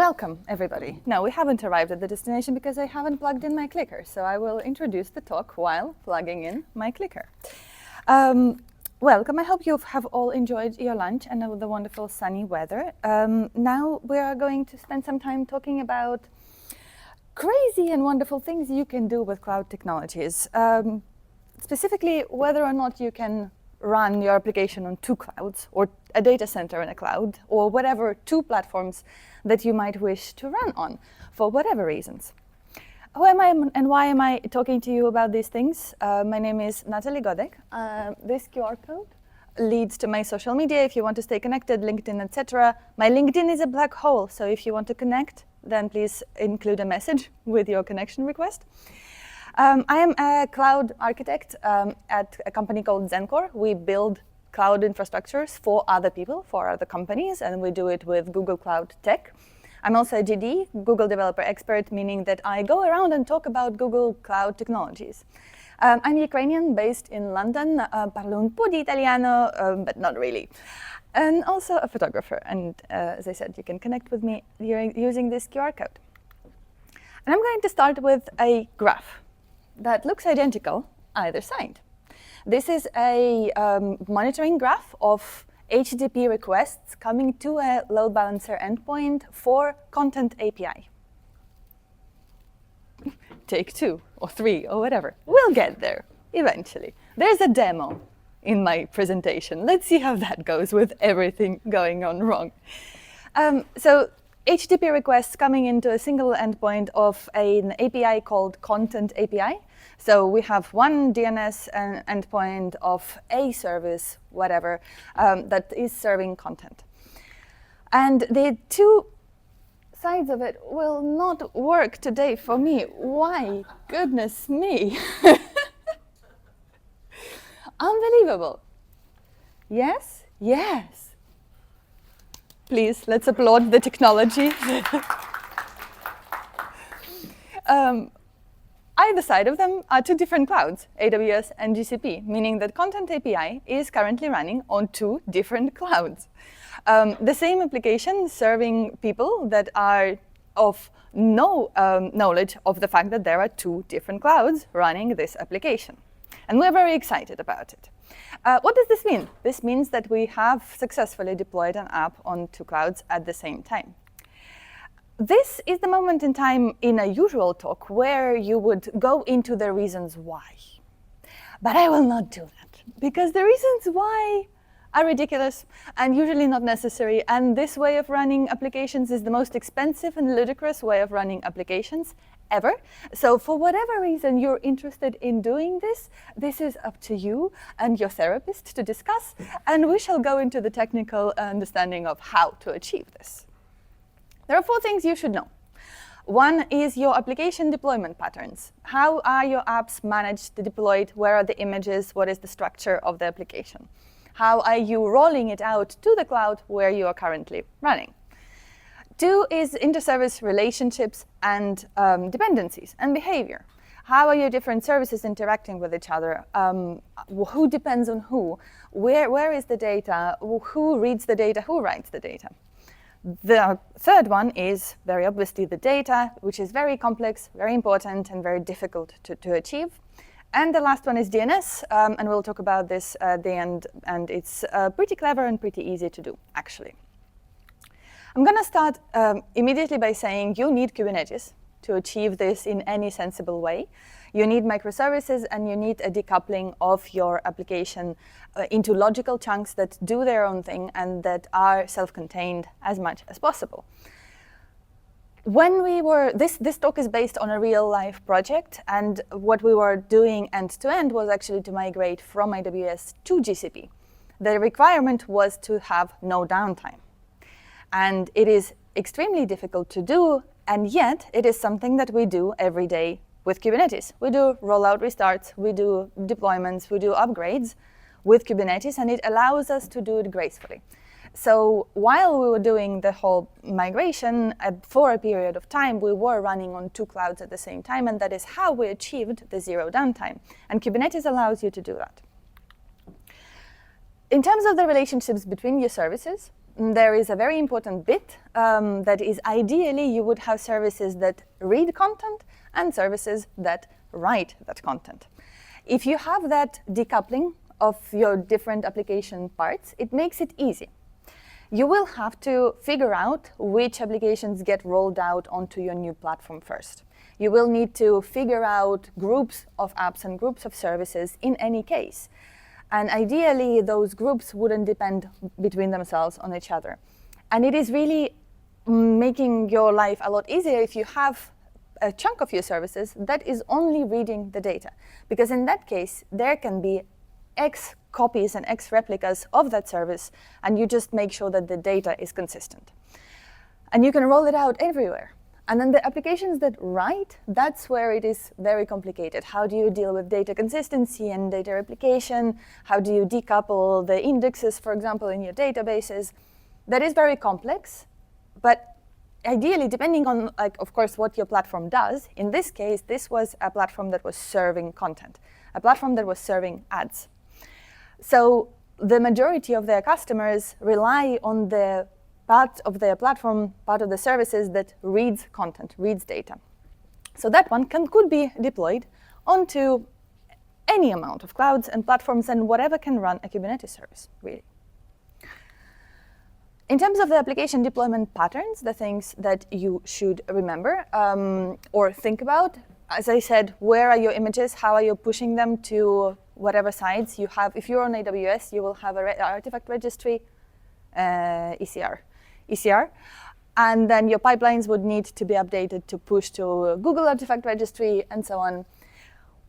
Welcome, everybody. No, we haven't arrived at the destination because I haven't plugged in my clicker, so I will introduce the talk while plugging in my clicker. Welcome. I hope you have all enjoyed your lunch and the wonderful sunny weather. Now we are going to spend some time talking about crazy and wonderful things you can do with cloud technologies. Specifically, whether or not you can run your application on two clouds, or a data center in a cloud, or whatever two platforms that you might wish to run on, for whatever reasons. Who am I and why am I talking to you about these things? My name is Natalie Godec. This QR code leads to my social media if you want to stay connected, LinkedIn, etc. My LinkedIn is a black hole, so if you want to connect, then please include a message with your connection request. I am a cloud architect at a company called Zencor. We build cloud infrastructures for other people, for other companies, and we do it with Google Cloud Tech. I'm also a GD, Google Developer Expert, meaning that I go around and talk about Google Cloud technologies. I'm Ukrainian, based in London, parlo un po' di italiano, but not really. And also a photographer, and as I said, you can connect with me using this QR code. And I'm going to start with a graph that looks identical either side. This is a monitoring graph of HTTP requests coming to a load balancer endpoint for Content API. Take 2 or 3 or whatever. We'll get there eventually. There's a demo in my presentation. Let's see how that goes with everything going on wrong. So HTTP requests coming into a single endpoint of an API called Content API. So we have one DNS endpoint of a service, whatever, that is serving content. And the two sides of it will not work today for me. Why? Goodness me. Unbelievable. Yes? Yes. Please, let's applaud the technology. Either side of them are two different clouds, AWS and GCP, meaning that Content API is currently running on two different clouds. The same application serving people that are of no knowledge of the fact that there are two different clouds running this application. And we're very excited about it. What does this mean? This means that we have successfully deployed an app on two clouds at the same time. This is the moment in time in a usual talk where you would go into the reasons why. But I will not do that, because the reasons why are ridiculous and usually not necessary, and this way of running applications is the most expensive and ludicrous way of running applications ever. So for whatever reason you're interested in doing this, this is up to you and your therapist to discuss, and we shall go into the technical understanding of how to achieve this. There are 4 things you should know. One is your application deployment patterns. How are your apps managed, deployed? Where are the images? What is the structure of the application? How are you rolling it out to the cloud where you are currently running? 2 is inter-service relationships and dependencies and behavior. How are your different services interacting with each other? Who depends on who? Where is the data? Who reads the data? Who writes the data? The 3rd one is very obviously the data, which is very complex, very important, and very difficult to achieve. And the last one is DNS, and we'll talk about this at the end, and it's pretty clever and pretty easy to do, actually. I'm going to start immediately by saying you need Kubernetes to achieve this in any sensible way. You need microservices, and you need a decoupling of your application into logical chunks that do their own thing and that are self-contained as much as possible. When we were, this talk is based on a real-life project, and what we were doing end-to-end was actually to migrate from AWS to GCP. The requirement was to have no downtime. And it is extremely difficult to do, and yet it is something that we do every day with Kubernetes. We do rollout restarts, we do deployments, we do upgrades with Kubernetes, and it allows us to do it gracefully. So while we were doing the whole migration, for a period of time, we were running on two clouds at the same time, and that is how we achieved the zero downtime. And Kubernetes allows you to do that. In terms of the relationships between your services, there is a very important bit that is ideally you would have services that read content and services that write that content. If you have that decoupling of your different application parts, it makes it easy. You will have to figure out which applications get rolled out onto your new platform first. You will need to figure out groups of apps and groups of services in any case. And ideally, those groups wouldn't depend between themselves on each other. And it is really making your life a lot easier if you have a chunk of your services that is only reading the data. Because in that case, there can be X copies and X replicas of that service, and you just make sure that the data is consistent. And you can roll it out everywhere. And then the applications that write, that's where it is very complicated. How do you deal with data consistency and data replication? How do you decouple the indexes, for example, in your databases? That is very complex, but ideally, depending on, of course, what your platform does, in this case, this was a platform that was serving content, a platform that was serving ads. So the majority of their customers rely on the part of their platform, part of the services that reads content, reads data. So that one could be deployed onto any amount of clouds and platforms and whatever can run a Kubernetes service, really. In terms of the application deployment patterns, the things that you should remember or think about, as I said, where are your images? How are you pushing them to whatever sites you have? If you're on AWS, you will have an artifact registry, ECR, and then your pipelines would need to be updated to push to Google Artifact Registry and so on.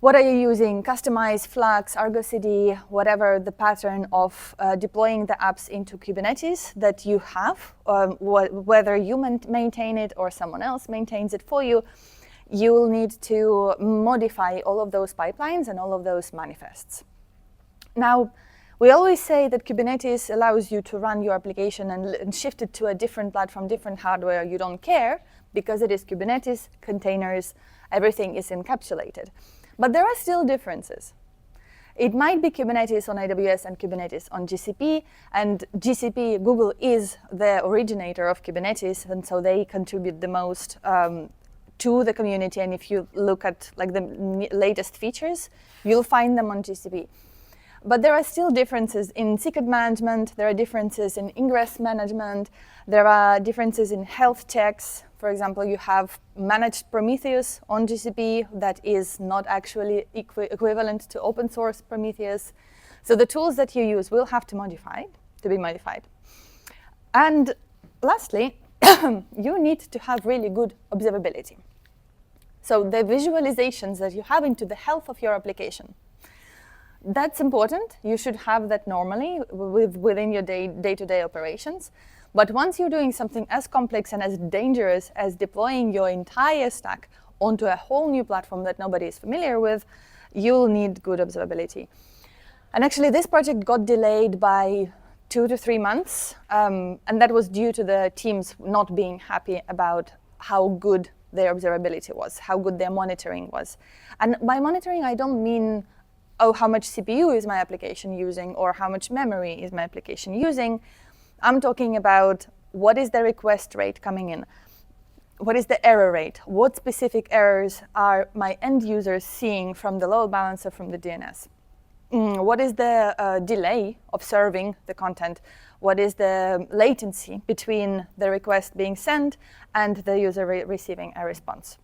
What are you using? Customize, Flux, Argo CD, whatever the pattern of deploying the apps into Kubernetes that you have, whether you maintain it or someone else maintains it for you, you will need to modify all of those pipelines and all of those manifests. Now, we always say that Kubernetes allows you to run your application and shift it to a different platform, different hardware. You don't care because it is Kubernetes, containers, everything is encapsulated. But there are still differences. It might be Kubernetes on AWS and Kubernetes on GCP, and GCP, Google is the originator of Kubernetes, and so they contribute the most to the community. And if you look at the latest features, you'll find them on GCP. But there are still differences in secret management, there are differences in ingress management, there are differences in health checks. For example, you have managed Prometheus on GCP that is not actually equivalent to open source Prometheus. So the tools that you use will have to be modified. And lastly, you need to have really good observability. So the visualizations that you have into the health of your application, that's important. You should have that normally within your day-to-day operations. But once you're doing something as complex and as dangerous as deploying your entire stack onto a whole new platform that nobody is familiar with, you'll need good observability. And actually, this project got delayed by 2 to 3 months, and that was due to the teams not being happy about how good their observability was, how good their monitoring was. And by monitoring, I don't mean how much CPU is my application using or how much memory is my application using. I'm talking about what is the request rate coming in? What is the error rate? What specific errors are my end users seeing from the load balancer, from the DNS? What is the delay of serving the content? What is the latency between the request being sent and the user receiving a response?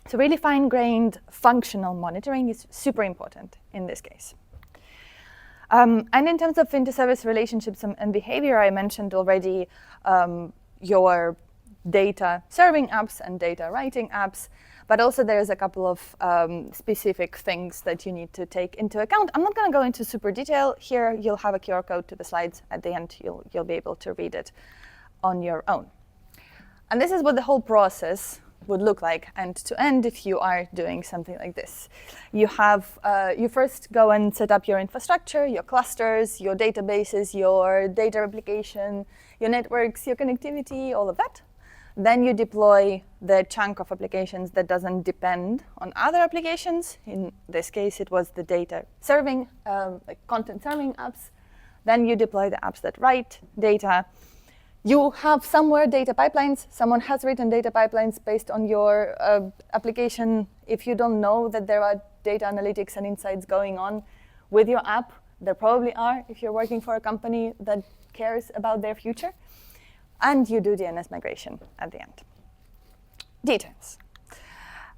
So really fine-grained functional monitoring is super important in this case. And in terms of inter-service relationships and behavior, I mentioned already your data serving apps and data writing apps, but also there's a couple of specific things that you need to take into account. I'm not going to go into super detail here. You'll have a QR code to the slides at the end. You'll be able to read it on your own. And this is what the whole process would look like end to end if you are doing something like this. You have, you first go and set up your infrastructure, your clusters, your databases, your data replication, your networks, your connectivity, all of that. Then you deploy the chunk of applications that doesn't depend on other applications. In this case, it was the data serving, like content serving apps. Then you deploy the apps that write data. You have somewhere data pipelines. Someone has written data pipelines based on your application. If you don't know that there are data analytics and insights going on with your app, there probably are if you're working for a company that cares about their future. And you do DNS migration at the end. Details.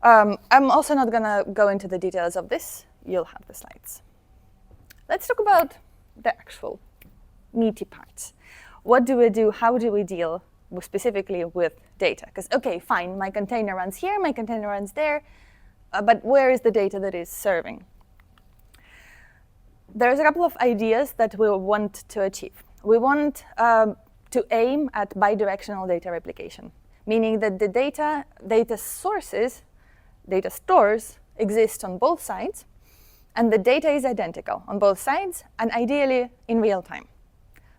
I'm also not going to go into the details of this. You'll have the slides. Let's talk about the actual meaty parts. What do we do? How do we deal specifically with data? Because, OK, fine, my container runs here, my container runs there, but where is the data that is serving? There's a couple of ideas that we want to achieve. We want to aim at bidirectional data replication, meaning that the data sources, data stores exist on both sides, and the data is identical on both sides, and ideally in real time.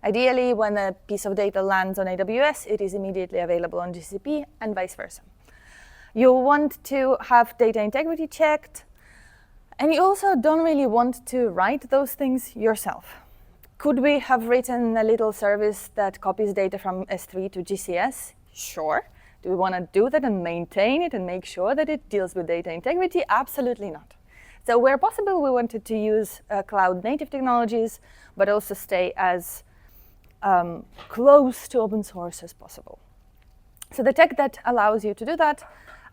Ideally, when a piece of data lands on AWS, it is immediately available on GCP and vice versa. You want to have data integrity checked, and you also don't really want to write those things yourself. Could we have written a little service that copies data from S3 to GCS? Sure. Do we want to do that and maintain it and make sure that it deals with data integrity? Absolutely not. So where possible, we wanted to use cloud-native technologies, but also stay as close to open source as possible. So the tech that allows you to do that,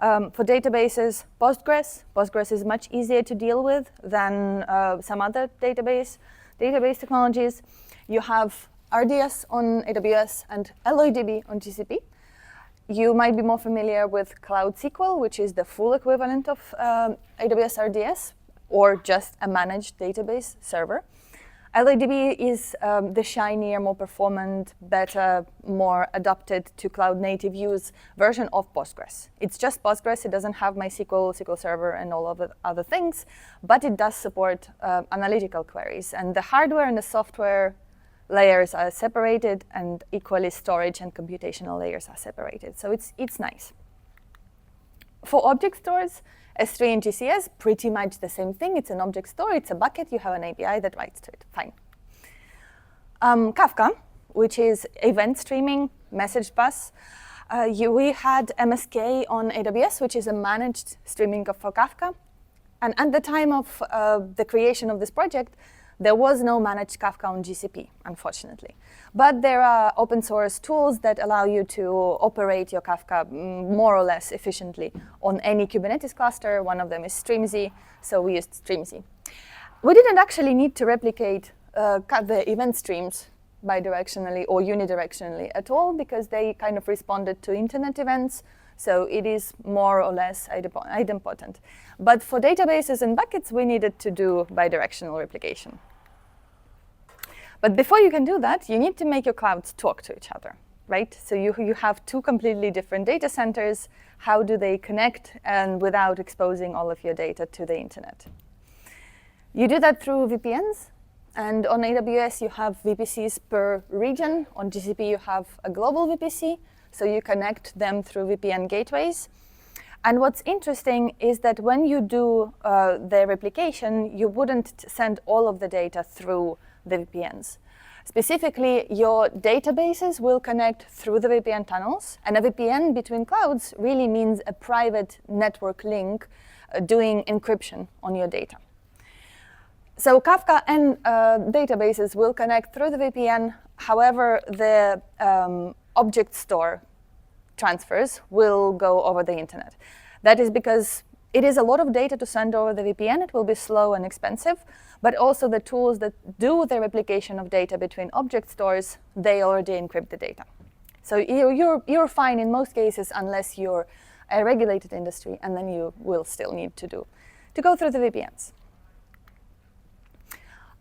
for databases, Postgres. Postgres is much easier to deal with than some other database technologies. You have RDS on AWS and LOIDB on GCP. You might be more familiar with Cloud SQL, which is the full equivalent of AWS RDS, or just a managed database server. LOIDB is the shinier, more performant, better, more adapted to cloud-native use version of Postgres. It's just Postgres. It doesn't have MySQL, SQL Server, and all of the other things, but it does support analytical queries. And the hardware and the software layers are separated, and equally storage and computational layers are separated. So it's nice. For object stores, S3 and GCS, pretty much the same thing. It's an object store, it's a bucket, you have an API that writes to it, fine. Kafka, which is event streaming, message bus. We had MSK on AWS, which is a managed streaming for Kafka. And at the time of the creation of this project, there was no managed Kafka on GCP, unfortunately. But there are open source tools that allow you to operate your Kafka more or less efficiently on any Kubernetes cluster. One of them is Streamz, so we used Streamz. We didn't actually need to replicate the event streams bidirectionally or unidirectionally at all, because they kind of responded to internet events. So it is more or less idempotent. But for databases and buckets, we needed to do bidirectional replication. But before you can do that, you need to make your clouds talk to each other, right? So you have two completely different data centers. How do they connect and without exposing all of your data to the internet? You do that through VPNs. And on AWS, you have VPCs per region. On GCP, you have a global VPC. So you connect them through VPN gateways. And what's interesting is that when you do the replication, you wouldn't send all of the data through the VPNs. Specifically, your databases will connect through the VPN tunnels. And a VPN between clouds really means a private network link doing encryption on your data. So Kafka and databases will connect through the VPN. However, the object store transfers will go over the internet. That is because it is a lot of data to send over the VPN. It will be slow and expensive, but also the tools that do the replication of data between object stores, they already encrypt the data. So you're fine in most cases unless you're a regulated industry, and then you will still need to go through the VPNs.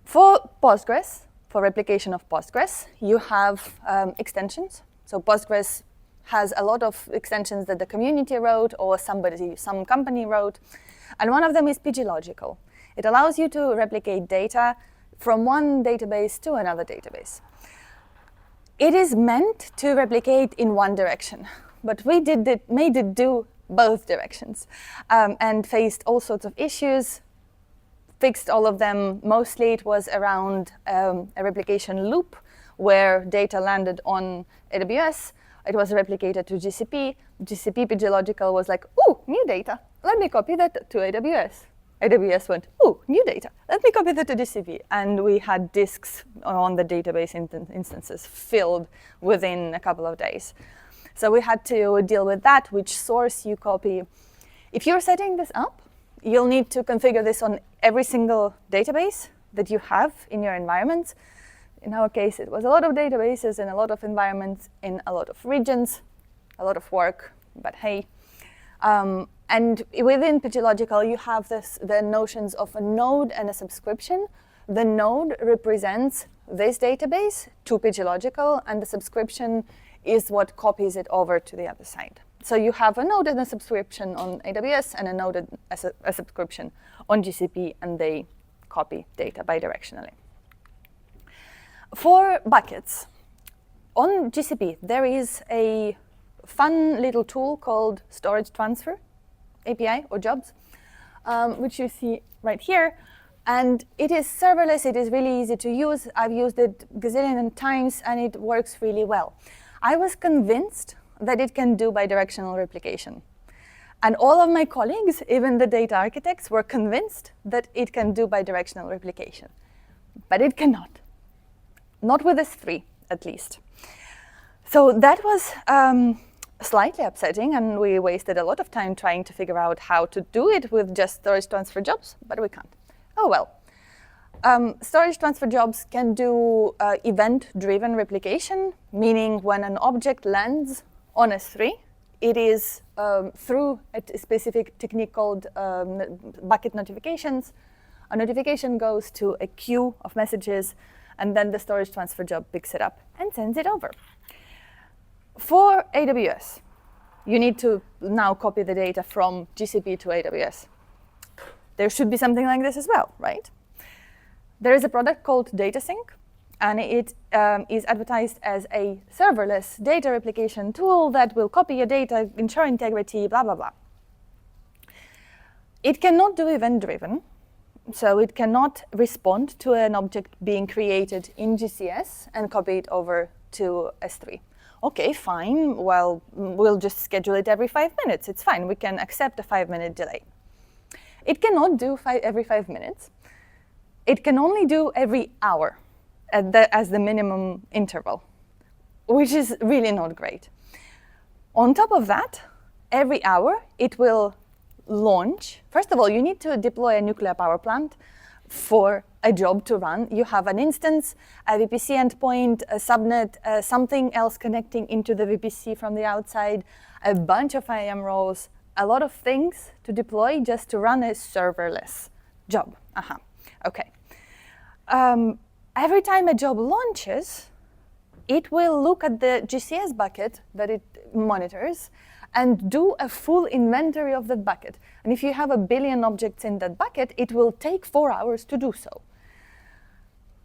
For Postgres, for replication of Postgres, you have extensions. So Postgres has a lot of extensions that the community wrote or some company wrote. And one of them is pgLogical. It allows you to replicate data from one database to another database. It is meant to replicate in one direction, but we made it do both directions and faced all sorts of issues, fixed all of them. Mostly it was around a replication loop where data landed on AWS, it was replicated to GCP. GCP PGLogical was like, ooh, new data. Let me copy that to AWS. AWS went, ooh, new data. Let me copy that to GCP. And we had disks on the database instances filled within a couple of days. So we had to deal with that, which source you copy. If you're setting this up, you'll need to configure this on every single database that you have in your environment. In our case, it was a lot of databases in a lot of environments in a lot of regions, a lot of work, but hey. And within PGLogical, you have the notions of a node and a subscription. The node represents this database to PGLogical, and the subscription is what copies it over to the other side. So you have a node and a subscription on AWS and a node and a subscription on GCP, and they copy data bidirectionally. For buckets, on GCP, there is a fun little tool called Storage Transfer API or jobs, which you see right here. And it is serverless. It is really easy to use. I've used it gazillion times, and it works really well. I was convinced that it can do bidirectional replication. And all of my colleagues, even the data architects, were convinced that it can do bidirectional replication. But it cannot. Not with S3, at least. So that was slightly upsetting, and we wasted a lot of time trying to figure out how to do it with just storage transfer jobs, but we can't. Oh well. Storage transfer jobs can do event-driven replication, meaning when an object lands on S3, it is through a specific technique called bucket notifications. A notification goes to a queue of messages, and then the storage transfer job picks it up and sends it over. For AWS, you need to now copy the data from GCP to AWS. There should be something like this as well, right? There is a product called DataSync, and it is advertised as a serverless data replication tool that will copy your data, ensure integrity, blah, blah, blah. It cannot do event-driven, so it cannot respond to an object being created in GCS and copy it over to S3. Okay, fine, well, we'll just schedule it every 5 minutes. It's fine, we can accept a 5-minute delay. It cannot do every 5 minutes. It can only do every hour as the minimum interval, which is really not great. On top of that, every hour it will launch. First of all, you need to deploy a nuclear power plant for a job to run. You have an instance, a VPC endpoint, a subnet, something else connecting into the VPC from the outside, a bunch of IAM roles, a lot of things to deploy just to run a serverless job. Okay. Every time a job launches, it will look at the GCS bucket that it monitors and do a full inventory of that bucket. And if you have 1 billion objects in that bucket, it will take 4 hours to do so.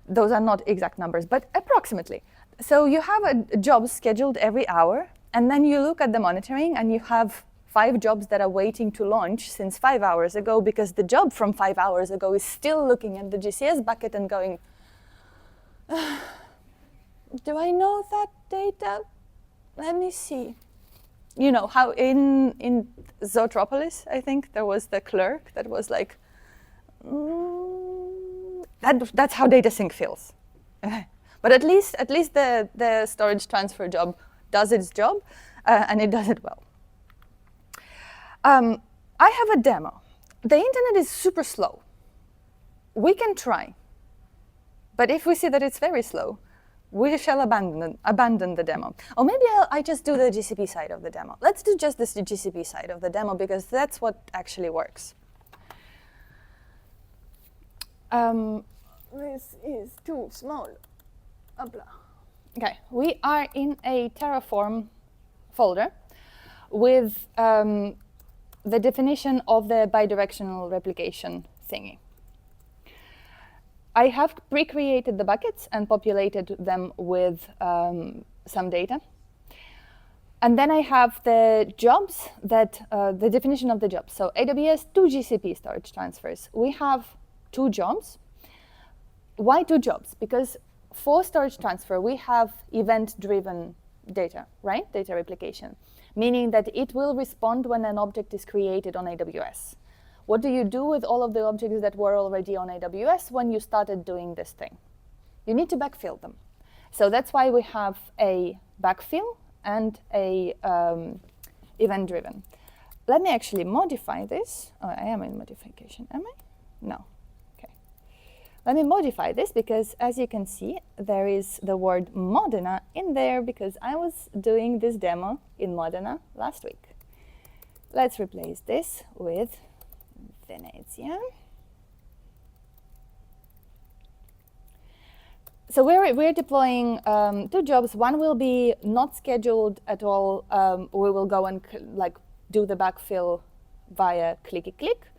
Those are not exact numbers, but approximately. So you have a job scheduled every hour, and then you look at the monitoring, and you have 5 jobs that are waiting to launch since 5 hours ago, because the job from 5 hours ago is still looking at the GCS bucket and going, do I know that data? Let me see. You know, how in Zootropolis, I think, there was the clerk that was like, that's how DataSync feels. But at least the storage transfer job does its job, and it does it well. I have a demo. The internet is super slow. We can try. But if we see that it's very slow, we shall abandon the demo. Or maybe I just do the GCP side of the demo. Let's do just this GCP side of the demo, because that's what actually works. This is too small. Okay, we are in a Terraform folder with the definition of the bidirectional replication thingy. I have pre-created the buckets and populated them with some data. And then I have the jobs the definition of the jobs. So AWS to GCP storage transfers. We have 2 jobs. Why 2 jobs? Because for storage transfer, we have event-driven data, right? Data replication, meaning that it will respond when an object is created on AWS. What do you do with all of the objects that were already on AWS when you started doing this thing? You need to backfill them. So that's why we have a backfill and a event-driven. Let me actually modify this. Oh, I am in modification, am I? No. Okay. Let me modify this because, as you can see, there is the word Modena in there because I was doing this demo in Modena last week. Let's replace this with Venezia. So we're deploying 2 jobs. One will be not scheduled at all. We will go and do the backfill via clicky-click.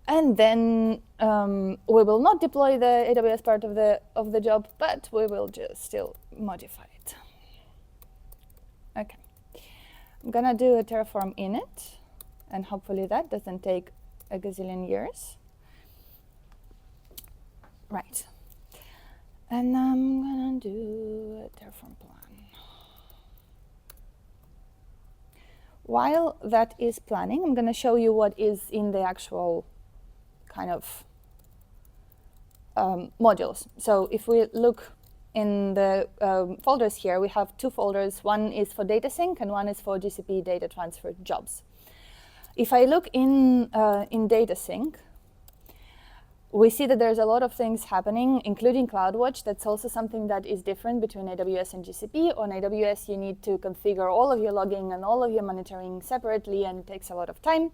And then we will not deploy the AWS part of the job, but we will just still modify it. Okay. I'm gonna do a Terraform init, and hopefully that doesn't take a gazillion years. Right. And I'm gonna do a Terraform plan. While that is planning, I'm gonna show you what is in the actual kind of modules. So if we look in the folders here, we have 2 folders. One is for data sync and one is for GCP data transfer jobs. If I look in data sync, we see that there's a lot of things happening, including CloudWatch. That's also something that is different between AWS and GCP. On AWS, you need to configure all of your logging and all of your monitoring separately, and it takes a lot of time.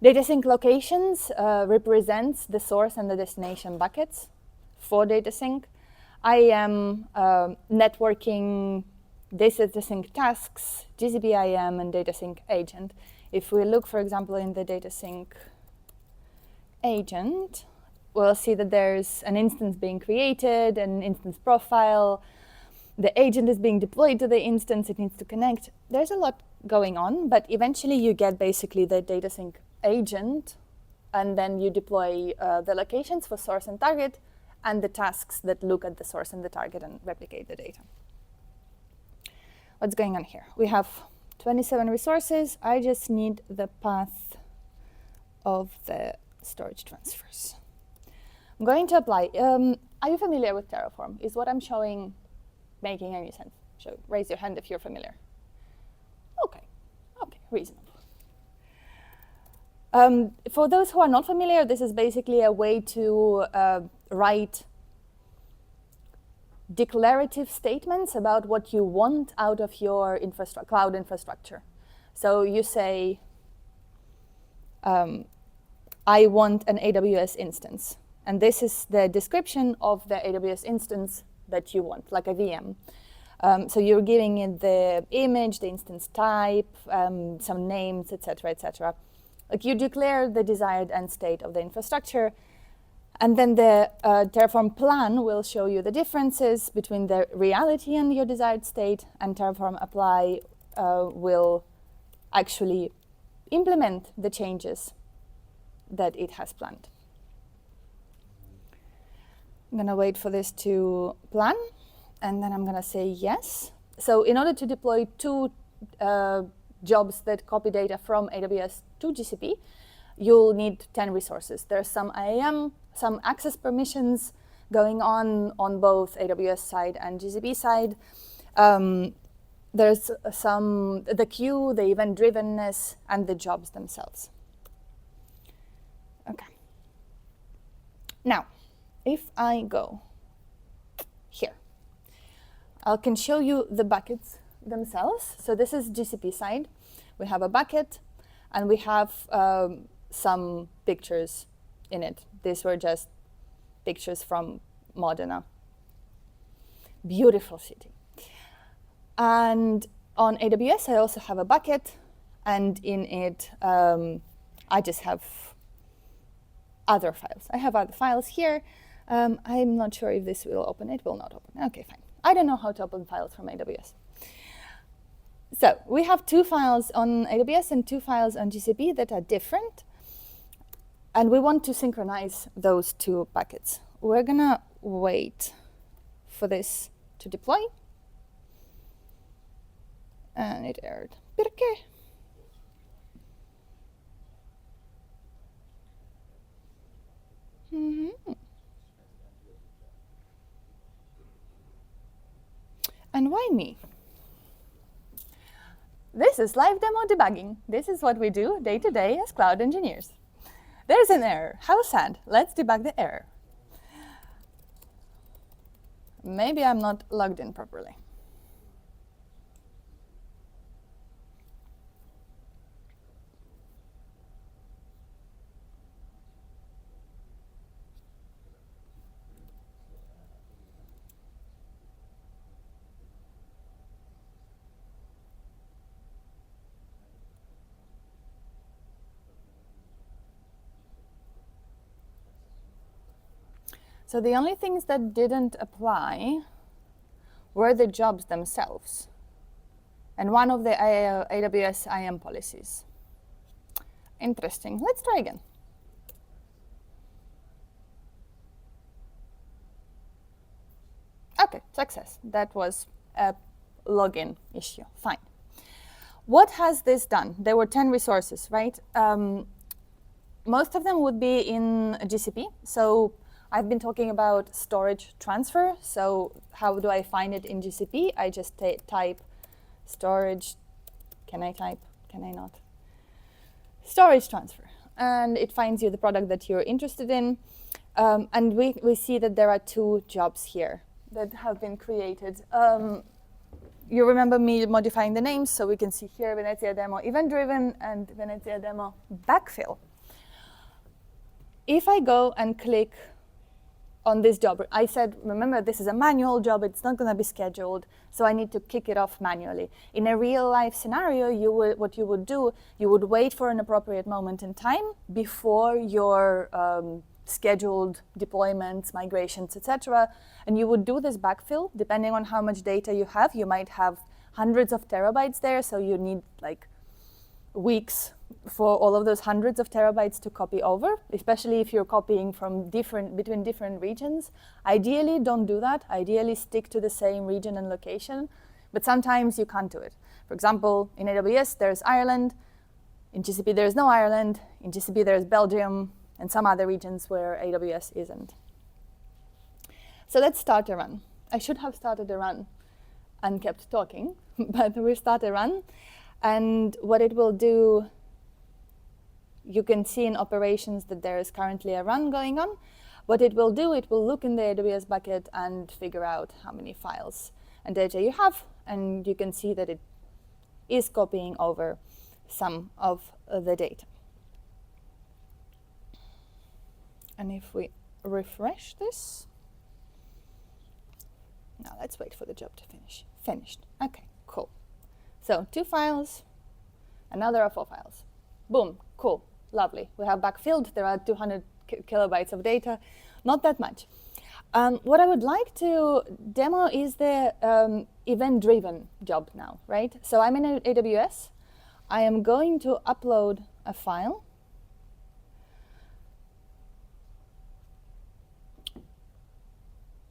Data sync locations represents the source and the destination buckets for data sync. I am networking data sync tasks, GCP IAM, and data sync agent. If we look, for example, in the data sync agent, we'll see that there's an instance being created, an instance profile. The agent is being deployed to the instance. It needs to connect. There's a lot going on, but eventually you get basically the data sync agent, and then you deploy the locations for source and target, and the tasks that look at the source and the target and replicate the data. What's going on here? We have 27 resources. I just need the path of the storage transfers. I'm going to apply. Are you familiar with Terraform? Is what I'm showing making any sense? So raise your hand if you're familiar. Okay, reasonable. For those who are not familiar, this is basically a way to write declarative statements about what you want out of your cloud infrastructure. So you say, I want an AWS instance. And this is the description of the AWS instance that you want, like a VM. So you're giving it the image, the instance type, some names, etc., etc. Like you declare the desired end state of the infrastructure, and then the Terraform plan will show you the differences between the reality and your desired state, and Terraform apply will actually implement the changes that it has planned. I'm gonna wait for this to plan, and then I'm gonna say yes. So in order to deploy 2 jobs that copy data from AWS to GCP, you'll need 10 resources. There's some IAM, some access permissions going on both AWS side and GCP side. There's the queue, the event-drivenness, and the jobs themselves. Okay. Now, if I go here, I can show you the buckets themselves. So this is GCP side. We have a bucket, and we have some pictures in it. These were just pictures from Modena. Beautiful city. And on AWS, I also have a bucket, and in it, I just have other files. I have other files here. I'm not sure if this will open. It will not open. Okay, fine. I don't know how to open files from AWS. So we have 2 files on AWS and 2 files on GCP that are different. And we want to synchronize those 2 buckets. We're gonna wait for this to deploy. And it errored. Perché? And why me? This is live demo debugging. This is what we do day to day as cloud engineers. There's an error. How sad. Let's debug the error. Maybe I'm not logged in properly. So the only things that didn't apply were the jobs themselves and one of the AWS IAM policies. Interesting. Let's try again. OK, success. That was a login issue. Fine. What has this done? There were 10 resources, right? Most of them would be in GCP. So I've been talking about storage transfer. So how do I find it in GCP? I just type storage. Can I type? Can I not? Storage transfer. And it finds you the product that you're interested in. And we see that there are 2 jobs here that have been created. You remember me modifying the names, so we can see here Venezia demo event-driven and Venezia demo backfill. If I go and click on this job, I said, remember, this is a manual job. It's not going to be scheduled, so I need to kick it off manually. In a real-life scenario, what you would do, you would wait for an appropriate moment in time before your scheduled deployments, migrations, etc. And you would do this backfill. Depending on how much data you have, you might have hundreds of terabytes there, so you need like weeks for all of those hundreds of terabytes to copy over, especially if you're copying from between different regions. Ideally, don't do that. Ideally, stick to the same region and location, but sometimes you can't do it. For example, in AWS, there's Ireland. In GCP, there's no Ireland. In GCP, there's Belgium, and some other regions where AWS isn't. So let's start a run. I should have started a run and kept talking, but we start a run. And what it will do, you can see in operations that there is currently a run going on. What it will do, it will look in the AWS bucket and figure out how many files and data you have. And you can see that it is copying over some of the data. And if we refresh this, now let's wait for the job to finish. Finished. OK, cool. So 2 files, another 4 files. Boom, cool, lovely. We have backfilled. There are 200 kilobytes of data, not that much. What I would like to demo is the event-driven job now, right? So I'm in AWS. I am going to upload a file.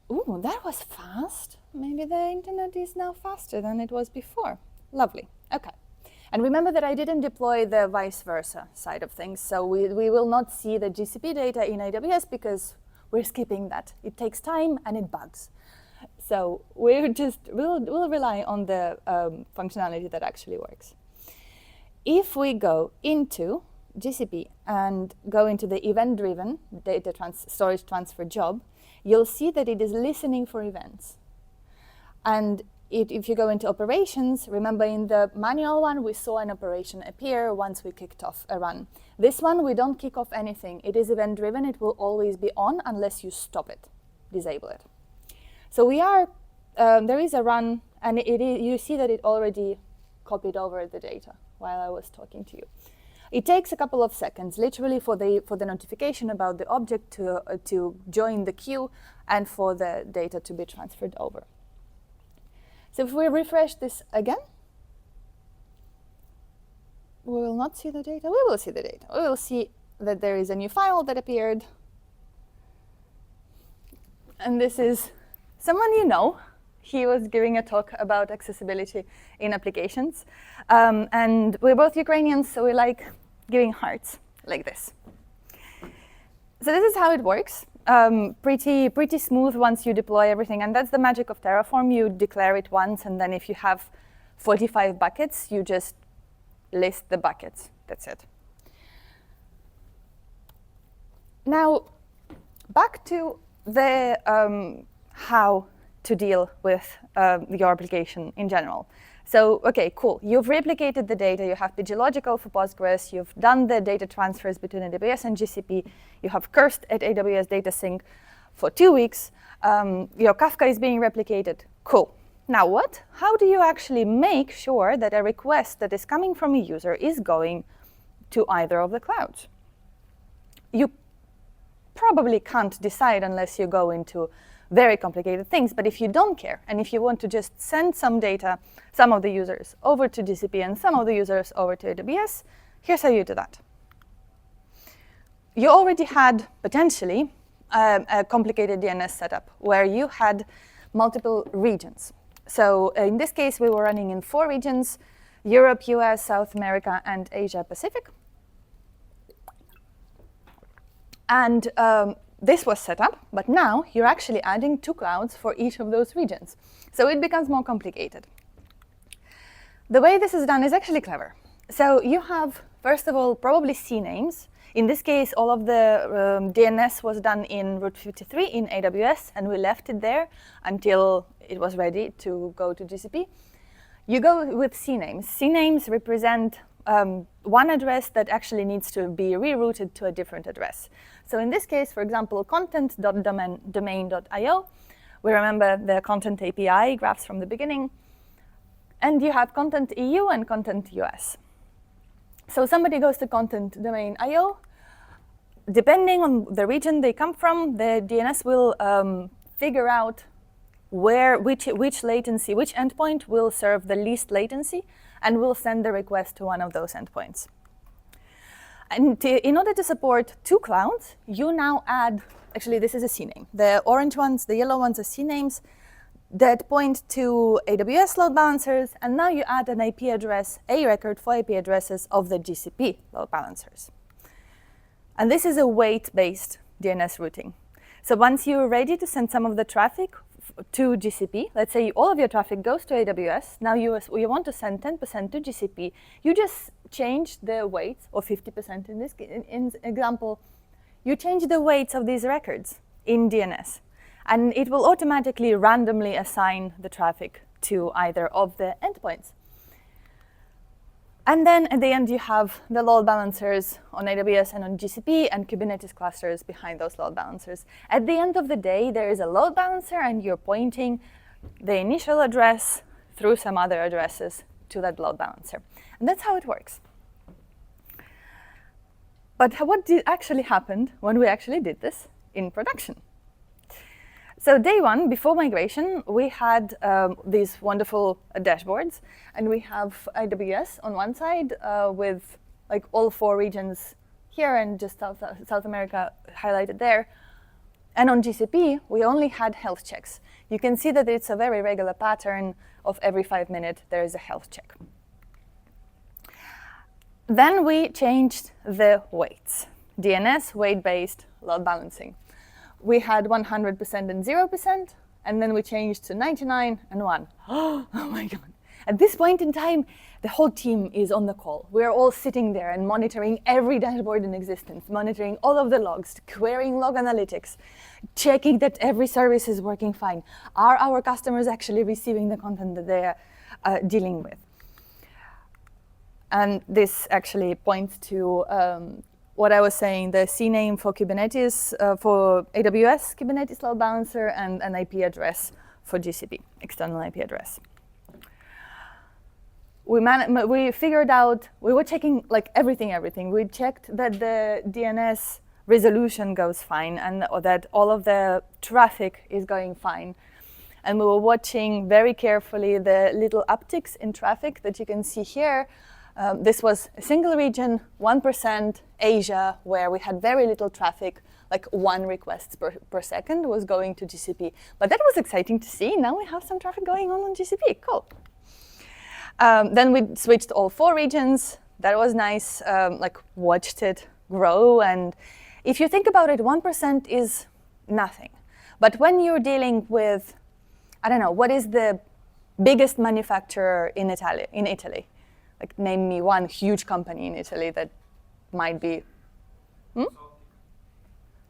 Ooh, that was fast. Maybe the internet is now faster than it was before. Lovely. OK. And remember that I didn't deploy the vice versa side of things. So we will not see the GCP data in AWS because we're skipping that. It takes time and it bugs. So we'll rely on the functionality that actually works. If we go into GCP and go into the event-driven data storage transfer job, you'll see that it is listening for events. And if you go into operations, remember in the manual one, we saw an operation appear once we kicked off a run. This one, we don't kick off anything. It is event-driven. It will always be on unless you stop it, disable it. So there is a run, and you see that it already copied over the data while I was talking to you. It takes a couple of seconds, literally, for the notification about the object to join the queue and for the data to be transferred over. So if we refresh this again, we will not see the data. We will see the data. We will see that there is a new file that appeared. And this is someone you know. He was giving a talk about accessibility in applications. And we're both Ukrainians, so we like giving hearts like this. So this is how it works. Pretty smooth once you deploy everything. And that's the magic of Terraform. You declare it once, and then if you have 45 buckets, you just list the buckets. That's it. Now, back to the how to deal with your application in general. So, OK, cool. You've replicated the data. You have PGLogical for Postgres. You've done the data transfers between AWS and GCP. You have cursed at AWS Data Sync for 2 weeks. Your Kafka is being replicated. Cool. Now what? How do you actually make sure that a request that is coming from a user is going to either of the clouds? You probably can't decide unless you go into very complicated things. But if you don't care, and if you want to just send some data, some of the users over to GCP and some of the users over to AWS, here's how you do that. You already had, potentially, a complicated DNS setup where you had multiple regions. So in this case, we were running in 4 regions: Europe, US, South America, and Asia Pacific. And this was set up, but now you're actually adding 2 clouds for each of those regions. So it becomes more complicated. The way this is done is actually clever. So you have, first of all, probably CNAMEs. In this case, all of the DNS was done in Route 53 in AWS, and we left it there until it was ready to go to GCP. You go with CNAMEs. CNAMEs represent one address that actually needs to be rerouted to a different address. So in this case, for example, content.domain.io, we remember the content API graphs from the beginning. And you have content EU and content US. So somebody goes to content.domain.io. Depending on the region they come from, the DNS will figure out which latency, which endpoint will serve the least latency, and will send the request to one of those endpoints. And in order to support 2 clouds, you now add, actually this is a CNAME. The orange ones, the yellow ones are CNAMEs that point to AWS load balancers, and now you add an IP address, a record for IP addresses of the GCP load balancers. And this is a weight-based DNS routing. So once you're ready to send some of the traffic to GCP, let's say all of your traffic goes to AWS, now you want to send 10% to GCP, you just change the weights, or 50% in this example, you change the weights of these records in DNS. And it will automatically randomly assign the traffic to either of the endpoints. And then at the end, you have the load balancers on AWS and on GCP and Kubernetes clusters behind those load balancers. At the end of the day, there is a load balancer, and you're pointing the initial address through some other addresses to that load balancer. And that's how it works. But what actually happened when we actually did this in production? So day 1, before migration, we had these wonderful dashboards, and we have AWS on one side with like all 4 regions here and just South America highlighted there. And on GCP, we only had health checks. You can see that it's a very regular pattern of every 5 minutes there is a health check. Then we changed the weights. DNS, weight-based load balancing. We had 100% and 0%, and then we changed to 99 and 1. Oh my God. At this point in time, the whole team is on the call. We're all sitting there and monitoring every dashboard in existence, monitoring all of the logs, querying log analytics, checking that every service is working fine. Are our customers actually receiving the content that they are dealing with? And this actually points to what I was saying, the CNAME for Kubernetes, for AWS Kubernetes load balancer, and an IP address for GCP, external IP address. We figured out, we were checking like everything. We checked that the DNS resolution goes fine and that all of the traffic is going fine. And we were watching very carefully the little upticks in traffic that you can see here. This was a single region, 1% Asia, where we had very little traffic, like 1 request per second was going to GCP. But that was exciting to see. Now we have some traffic going on GCP. Cool. Then we switched all 4 regions. That was nice. Like watched it grow. And if you think about it, 1% is nothing. But when you're dealing with, I don't know, what is the biggest manufacturer in Italy? Like, name me one huge company in Italy that might be.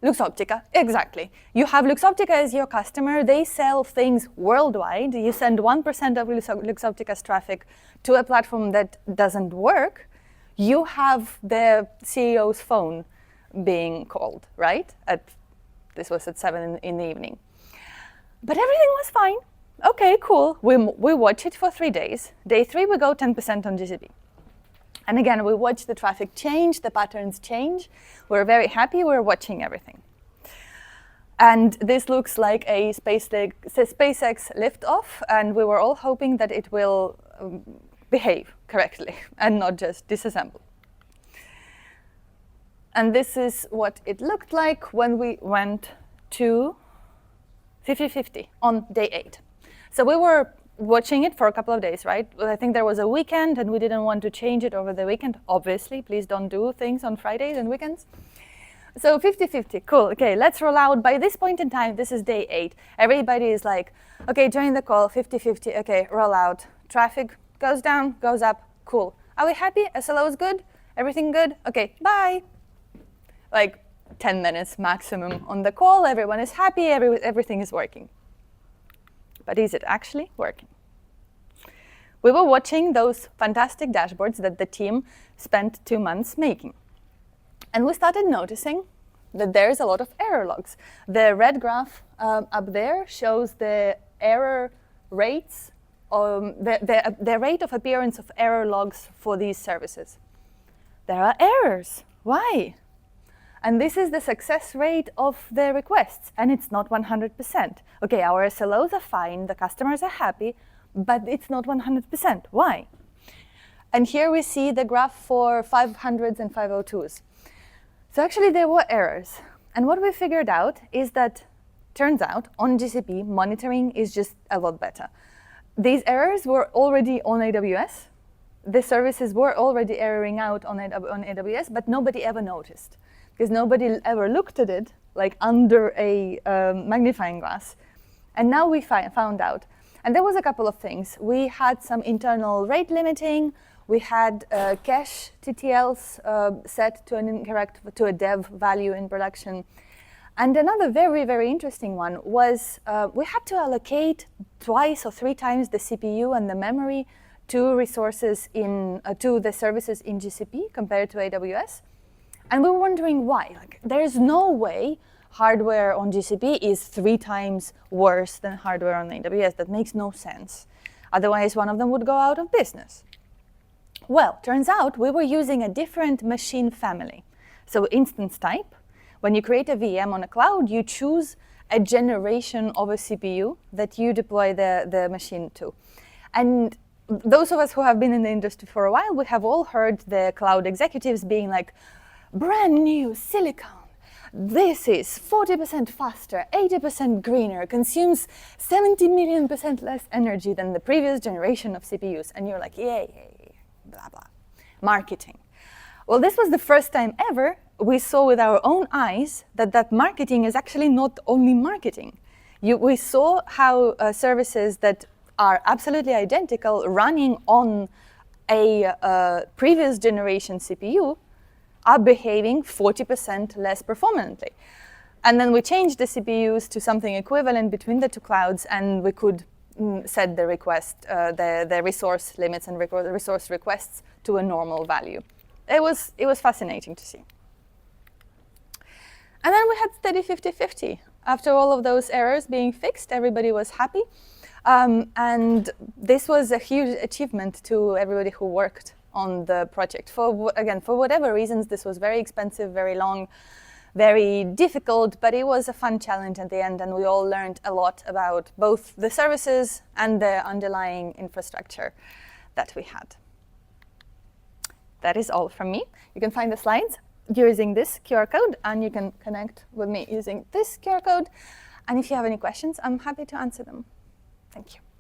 Luxottica, exactly. You have Luxottica as your customer. They sell things worldwide. You send 1% of Luxottica's traffic to a platform that doesn't work. You have the CEO's phone being called, right? This was at 7 in the evening. But everything was fine. Okay, cool. We watch it for 3 days. Day 3, we go 10% on GCP. And again, we watch the traffic change, the patterns change. We're very happy, we're watching everything. And this looks like a SpaceX liftoff, and we were all hoping that it will behave correctly and not just disassemble. And this is what it looked like when we went to 50-50 on day 8. So we were watching it for a couple of days, right? I think there was a weekend and we didn't want to change it over the weekend. Obviously, please don't do things on Fridays and weekends. So 50-50, cool. Okay, let's roll out. By this point in time, this is day 8. Everybody is like, okay, join the call, 50-50. Okay, roll out. Traffic goes down, goes up, cool. Are we happy? SLO is good? Everything good? Okay, bye. Like 10 minutes maximum on the call. Everyone is happy, everything is working. But is it actually working? We were watching those fantastic dashboards that the team spent 2 months making. And we started noticing that there's a lot of error logs. The red graph up there shows the error rates, the rate of appearance of error logs for these services. There are errors. Why? And this is the success rate of the requests, and it's not 100%. Okay, our SLOs are fine, the customers are happy, but it's not 100%. Why? And here we see the graph for 500s and 502s. So actually there were errors. And what we figured out is that, turns out, on GCP, monitoring is just a lot better. These errors were already on AWS. The services were already erroring out on AWS, but nobody ever noticed, because nobody ever looked at it like under a magnifying glass. And now we found out. And there was a couple of things. We had some internal rate limiting. We had cache TTLs set to a dev value in production. And another very, very interesting one was we had to allocate 2 or 3 times the CPU and the memory to resources to the services in GCP compared to AWS. And we were wondering why. Like, there's no way hardware on GCP is 3 times worse than hardware on AWS. That makes no sense. Otherwise, one of them would go out of business. Well, turns out we were using a different machine family. So instance type, when you create a VM on a cloud, you choose a generation of a CPU that you deploy the machine to. And those of us who have been in the industry for a while, we have all heard the cloud executives being like, brand new silicon. This is 40% faster, 80% greener, consumes 70 million % less energy than the previous generation of CPUs. And you're like, yay, blah, blah. Marketing. Well, this was the first time ever we saw with our own eyes that marketing is actually not only marketing. We saw how services that are absolutely identical running on a previous generation CPU are behaving 40% less performantly. And then we changed the CPUs to something equivalent between the 2 clouds, and we could set the the resource limits and resource requests to a normal value. It was fascinating to see. And then we had steady 50-50. After all of those errors being fixed, everybody was happy. And this was a huge achievement to everybody who worked on the project. For whatever reasons, this was very expensive, very long, very difficult, but it was a fun challenge at the end, and we all learned a lot about both the services and the underlying infrastructure that we had. that is all from me. You can find the slides using this QR code, and you can connect with me using this QR code. And if you have any questions, I'm happy to answer them. Thank you.